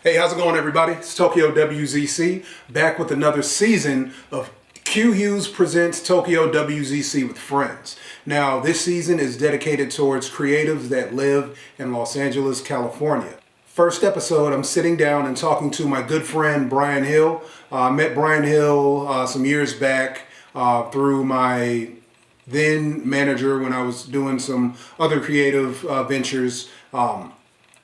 Hey, how's it going, everybody? It's Tokyowzc back with another season of CuHues presents Tokyowzc with friends. Now, this season is dedicated towards creatives that live in Los Angeles, California. First episode, I'm sitting down and talking to my good friend Bryan Hill. I met Bryan Hill some years back through my then manager when I was doing some other creative ventures.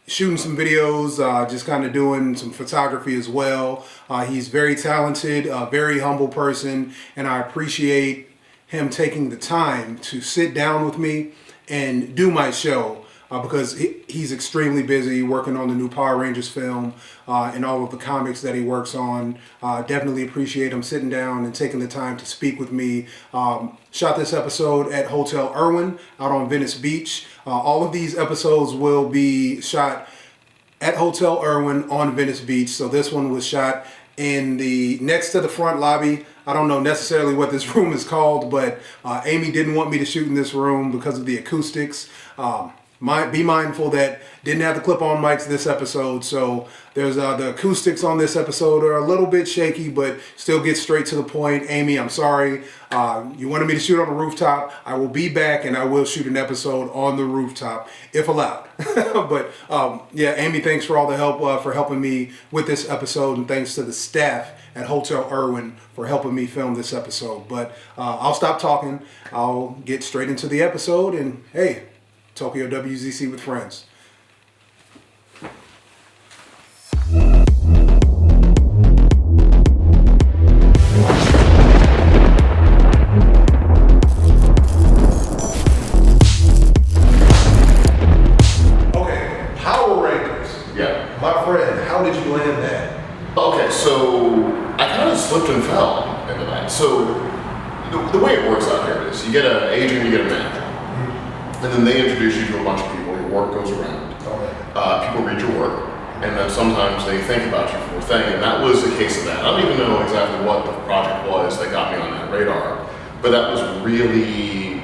Shooting some videos, just kind of doing some photography as well. He's very talented, very humble person, and I appreciate him taking the time to sit down with me and do my show because he's extremely busy working on the new Power Rangers film and all of the comics that he works on. Definitely appreciate him sitting down and taking the time to speak with me. Shot this episode at Hotel Irwin out on Venice Beach. All of these episodes will be shot at Hotel Irwin on Venice Beach. So this one was shot in the next to the front lobby. I don't know necessarily what this room is called, but Amy didn't want me to shoot in this room because of the acoustics. Be mindful that didn't have the clip-on mics this episode, so there's the acoustics on this episode are a little bit shaky, but still get straight to the point. Amy, I'm sorry. You wanted me to shoot on the rooftop. I will be back and I will shoot an episode on the rooftop if allowed. But yeah, Amy, thanks for all the help for helping me with this episode, and thanks to the staff at Hotel Irwin for helping me film this episode. But I'll stop talking. I'll get straight into the episode, and hey, Tokyowzc with friends. Okay, Power Rangers. Yeah. My friend, how did you land that? Okay, so I kind of slipped and fell into that. So the way it works out here is you get an agent, you get a manager. And then they introduce you to a bunch of people, your work goes around. People read your work, and then sometimes they think about you for a thing, and that was the case of that. I don't even know exactly what the project was that got me on that radar, but that was really,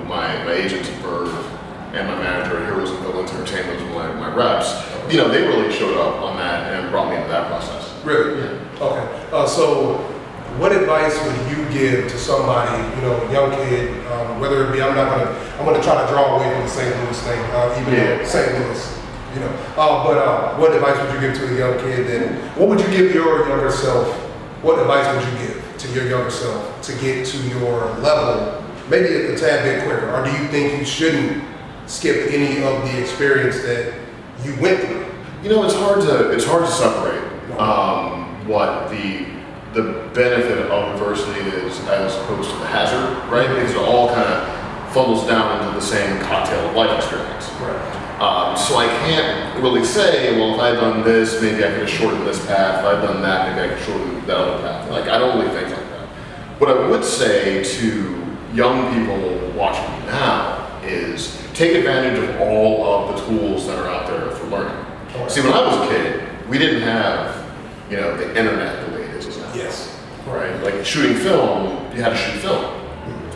my agents at Verve and my manager at Heroes and Villains Entertainment, my reps, they really showed up on that and brought me into that process. Really? Yeah. Okay. So what advice would you give to somebody, a young kid, whether it be, I'm gonna try to draw away from the St. Louis thing, even though St. Louis, but what advice would you give to a young kid, and what would you give your younger self, what advice would you give to your younger self to get to your level, maybe a tad bit quicker, or do you think you shouldn't skip any of the experience that you went through? It's hard to separate what the benefit of adversity is as opposed to the hazard, right? Because it all kind of funnels down into the same cocktail of life experience. Right. So I can't really say, well, if I had done this, maybe I could have shortened this path. If I had done that, maybe I could shorten that other path. Like, I don't really think like that. What I would say to young people watching me now is take advantage of all of the tools that are out there for learning. Right. See, when I was a kid, we didn't have, the internet the way it is now. Yes. Right? Like shooting film, you had to shoot film,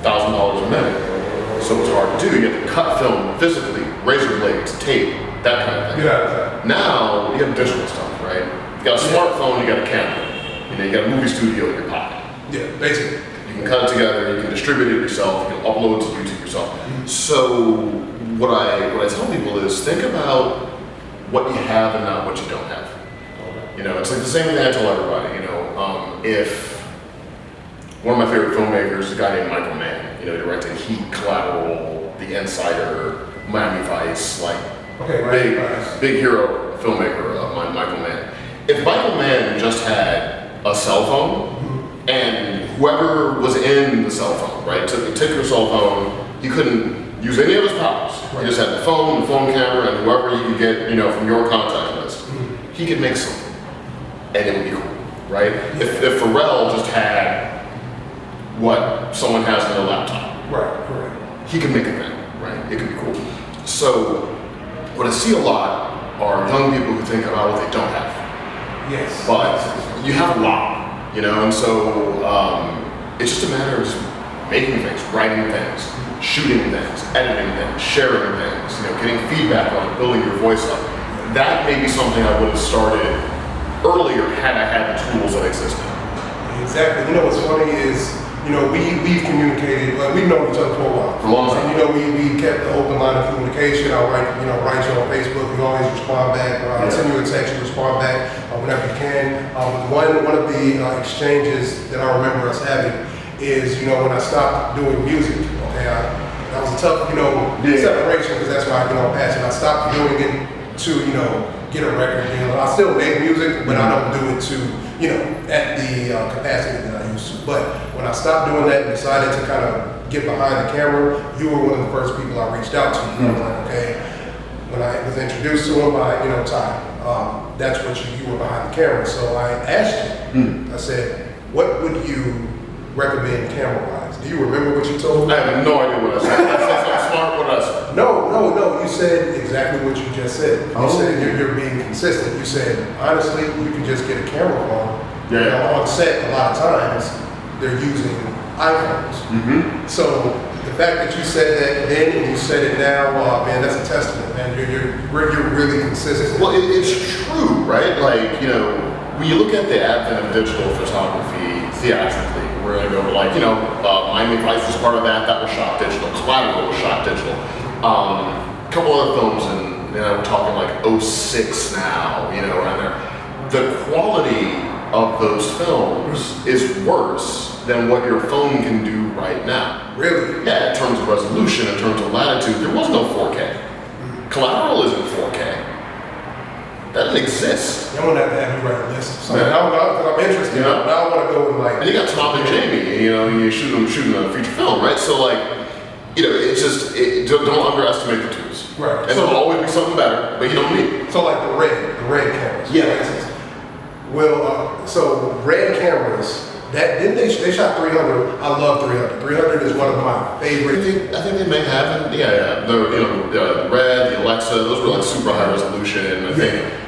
$1,000 a minute. So it's hard to do. You have to cut film physically, razor blades, tape, that kind of thing. Yeah. Now you have digital stuff, right? You got a smartphone, you got a camera, you got a movie studio in your pocket. Yeah, basically. You can cut it together, you can distribute it yourself, you can upload it to YouTube yourself. So what I tell people is think about what you have and not what you don't have. It's like the same thing I tell everybody. If one of my favorite filmmakers is a guy named Michael Mann, directed Heat, Collateral, The Insider, Miami Vice, big hero filmmaker of Michael Mann. If Michael Mann just had a cell phone and whoever was in the cell phone, right, took your cell phone, you couldn't use any of his powers. Right. You just had the phone camera, and whoever you could get, from your contact list, he could make something. And it would be cool, right? If Pharrell just had what someone has in their laptop, right, he could make a thing, right? It could be cool. So what I see a lot are young people who think about what they don't have. Yes. But you have a lot, and so it's just a matter of just making things, writing things, shooting things, editing things, sharing things, getting feedback on it, building your voice up. That may be something I would have started earlier had I had the tools that existed. Exactly. You know what's funny is, we've communicated, we've known each other for a while. For a long time. And we kept the open line of communication. I'll write you on Facebook. You always respond back. Or I'll send you a text, you respond back whenever you can. One of the exchanges that I remember us having is, when I stopped doing music. Okay, that was a tough, separation because that's why I passion. I stopped doing it to, get a record deal. I still make music, but I don't do it to, at the capacity that I used to. But when I stopped doing that and decided to kind of get behind the camera, you were one of the first people I reached out to. I was like, okay, when I was introduced to him by, Ty, that's what you were behind the camera. So I asked you, I said, what would you recommend camera-wise? Do you remember what you told me? I have no idea what I said. I said something smart. What did I say? No. You said exactly what you just said. You said you're being consistent. You said, honestly, you can just get a camera phone. Yeah. On set, a lot of times, they're using iPhones. So the fact that you said that then and you said it now, man, that's a testament, man. You're really consistent. Well, it's true, right? Like, when you look at the advent of digital photography theatrically, we're going to go like, Miami Vice was part of that. That was shot digital. Collateral was shot digital. A couple other films, and we're talking like '06 now, around there. The quality of those films is worse than what your phone can do right now. Really? Yeah, in terms of resolution, in terms of latitude, there was no 4K. Collateral isn't 4K. That didn't exist. I'm gonna have to have you write a list. So I'm interested. Now I want to go with like. And you got Tom and Jamie. You shooting a feature film, right? So like, it's just don't underestimate the tools. Right. And there'll always be something better, but you don't need it. So like the red cameras. Yeah. For instance. Well, so red cameras. That didn't they shot 300. I love 300. 300 is one of my favorite. I think they may have it. Yeah. The Red, the Alexa, those were like super high resolution. I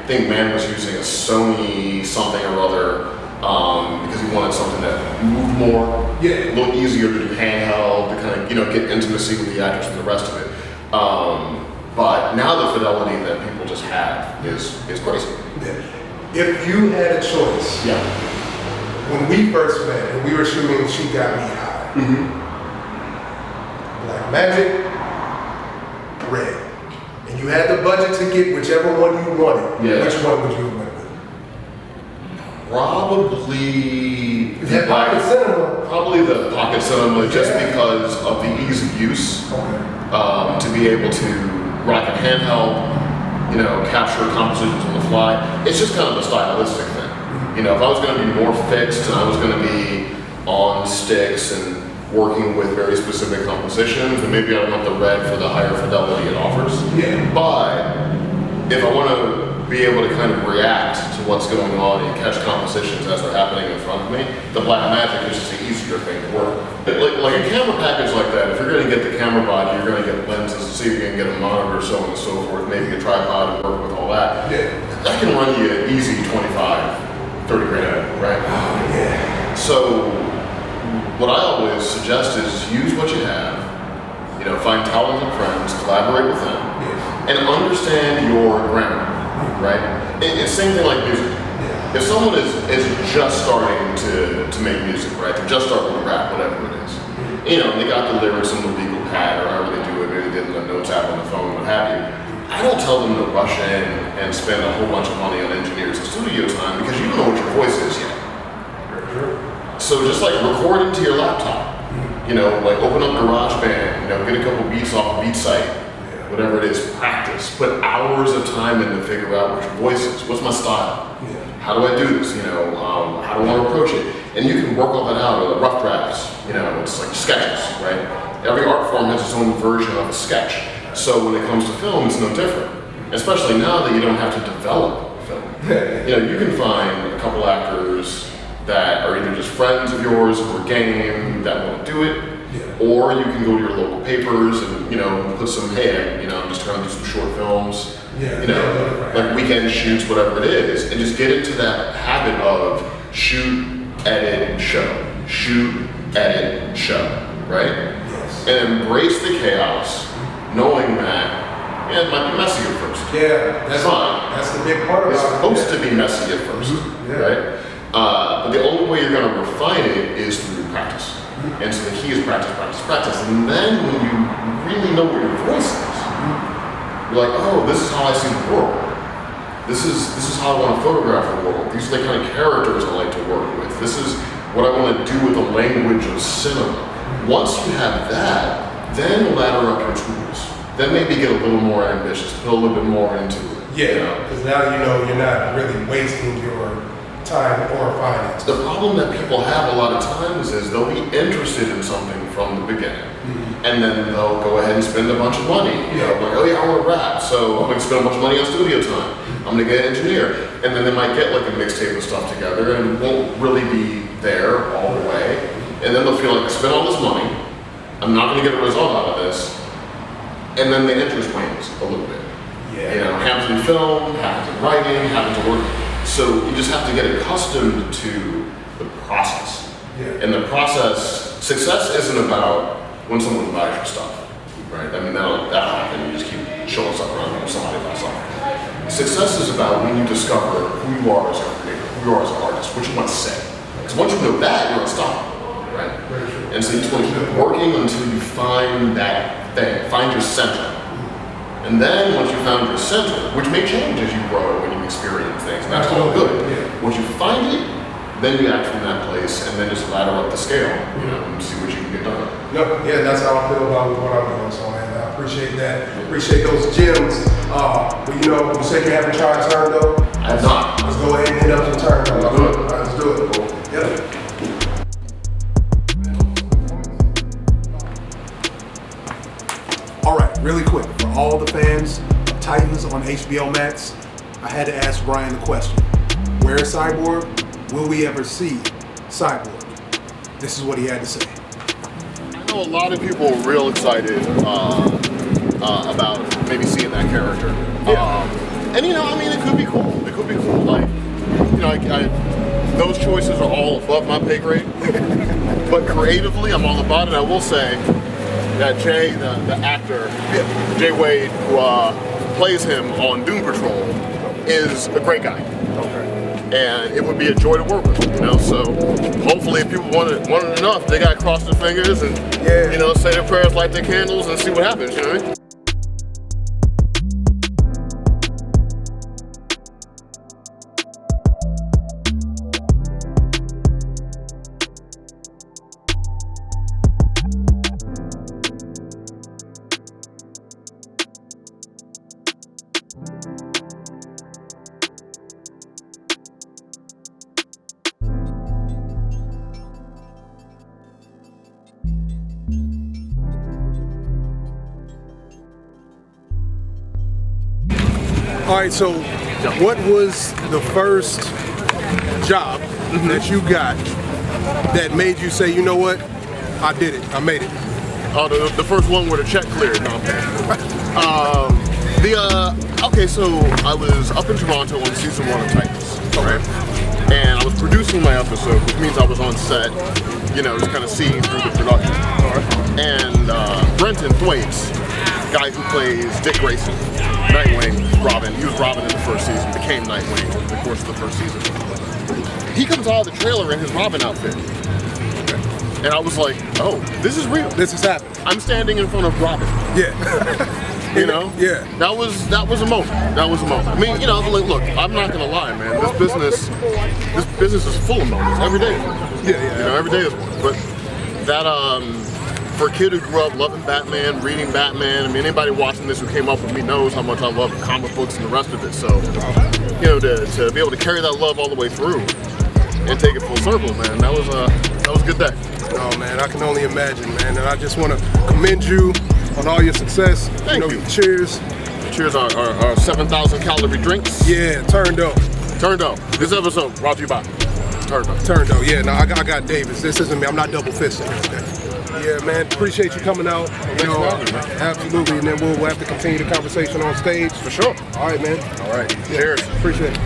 think man was using a Sony something or other because he wanted something that moved more, a little easier to do handheld, to kind of get intimacy with the actors and the rest of it. But now the fidelity that people just have is crazy. Yeah. If you had a choice, when we first met and we were shooting She Got Me High, Black Magic, Red, and you had the budget to get whichever one you wanted, which one would you have went with? Probably the pocket cinema. Probably the pocket cinema, just because of the ease of use. To be able to rock it handheld, capture compositions on the fly. It's just kind of a stylistic thing. If I was going to be more fixed and I was going to be on sticks and working with very specific compositions, then maybe I want the Red for the higher fidelity it offers. But if I want to be able to kind of react to what's going on and catch compositions as they're happening in front of me, the Black Magic is just an easier thing to work with. Like a camera package like that, if you're going to get the camera body, you're going to get lenses to see if you can get a monitor, so on and so forth, maybe a tripod to work with all that. That can run you an easy 25, 30 grand, right? So what I always suggest is use what you have, find talented friends, collaborate with them, and understand your grammar, right? It's the same thing like music. If someone is just starting to make music, right? They're just starting to rap, whatever it is. They got the lyrics on the legal pad or however they do it, maybe they did the notes app on the phone, what have you. I don't tell them to rush in and spend a whole bunch of money on engineers and studio time because you don't know what your voice is yet. So just like record into your laptop, like open up GarageBand, get a couple beats off the beat site, whatever it is, practice. Put hours of time in to figure out what your voice is. What's my style? How do I do this? How do I want to approach it? And you can work all that out with rough drafts. It's like sketches, right? Every art form has its own version of a sketch. So when it comes to film, it's no different. Especially now that you don't have to develop film. You can find a couple actors that are either just friends of yours or game that want to do it, or you can go to your local papers and put some I'm just trying to do some short films, like weekend shoots, whatever it is, and just get into that habit of shoot, edit, show, right? And embrace the chaos, knowing that Yeah, it might be messy at first. Yeah, That's fine. That's the big part It's about it. supposed to be messy at first, Yeah. right? But the only way you're going to refine it is through practice. And so the key is practice, practice, practice. And then when you really know what your voice is, you're like, oh, this is how I see the world. This is how I want to photograph the world. These are the kind of characters I like to work with. This is what I want to do with the language of cinema. Once you have that, then ladder up your tools. Then maybe get a little more ambitious, put a little bit more into it. Yeah, because now you know you're not really wasting your time or finance. The problem that people have a lot of times is they'll be interested in something from the beginning. And then they'll go ahead and spend a bunch of money. You know, like, oh yeah, I want to rap, so I'm going to spend a bunch of money on studio time. I'm going to get an engineer. And then they might get like a mixtape of stuff together and it won't really be there all the way. And then they'll feel like I spent all this money, I'm not going to get a result out of this. And then the interest wanes a little bit. Yeah. You know, happens in film, happens in writing, happens in work. So you just have to get accustomed to the process. Yeah. And the process, success isn't about when someone buys your stuff, right? I mean, that'll happen. You just keep showing stuff around when somebody buys something. Success is about when you discover who you are as a creator, who you are as an artist, what you want to say. Because once you know that, you're unstoppable, right? And so you just want to keep working until you find that thing, find your center. And then once you found your center, which may change as you grow and you experience things, and that's all good. Yeah. Once you find it, then you act from that place and then just ladder up the scale, you know, and see what you can get done. No, yeah, that's how I feel about what I'm doing. So, man, I appreciate that. Appreciate those gems. But you know, you said you haven't tried turn though. I have not. Let's go ahead and hit up some turn though. Let's do it. All right, let's do it. Cool. Yeah. All right, really quick, for all the fans of Titans on HBO Max, I had to ask Bryan the question: where is Cyborg? Will we ever see Cyborg? This is what he had to say. I know a lot of people are real excited about maybe seeing that character. And you know, I mean, it could be cool. It could be cool. Like, you know, those choices are all above my pay grade. But creatively, I'm all about it. I will say that Jay, the actor, Jay Wade, who plays him on Doom Patrol, is a great guy. And it would be a joy to work with him, you know. So hopefully, if people want it enough, they gotta cross their fingers and you know, say their prayers, light their candles, and see what happens. You know what I mean? All right, so what was the first job that you got that made you say, you know what, I did it, I made it? Oh, the first one where the check cleared. No, okay, so I was up in Toronto on season 1 of Titans, right? And I was producing my episode, which means I was on set, you know, just kind of seeing through the production. And Brenton Thwaites, guy who plays Dick Grayson, Nightwing, Robin. He was Robin in the first season, became Nightwing over the course of the first season. He comes out of the trailer in his Robin outfit. And I was like, oh, this is real. This is happening. I'm standing in front of Robin. Yeah. You know? Yeah. That was a moment. That was a moment. I mean, you know, like, look, I'm not gonna lie, man. This business is full of moments every day. Yeah. You know, every day is one. But that for a kid who grew up loving Batman, reading Batman, I mean, anybody watching this who came up with me knows how much I love comic books and the rest of it. So, you know, to be able to carry that love all the way through and take it full circle, man, that was a good day. Oh man, I can only imagine, man. And I just want to commend you on all your success. Thank you. Cheers. Cheers our 7,000 calorie drinks. Yeah, turned up. Turned up. This episode brought to you by Turned up. Turned up. Yeah, no, I got Davis. This isn't me. I'm not double fisting. Yeah, man. Appreciate you coming out. You know, absolutely. And then we'll have to continue the conversation on stage. For sure. All right, man. All right. Yeah, Cheers. Appreciate it.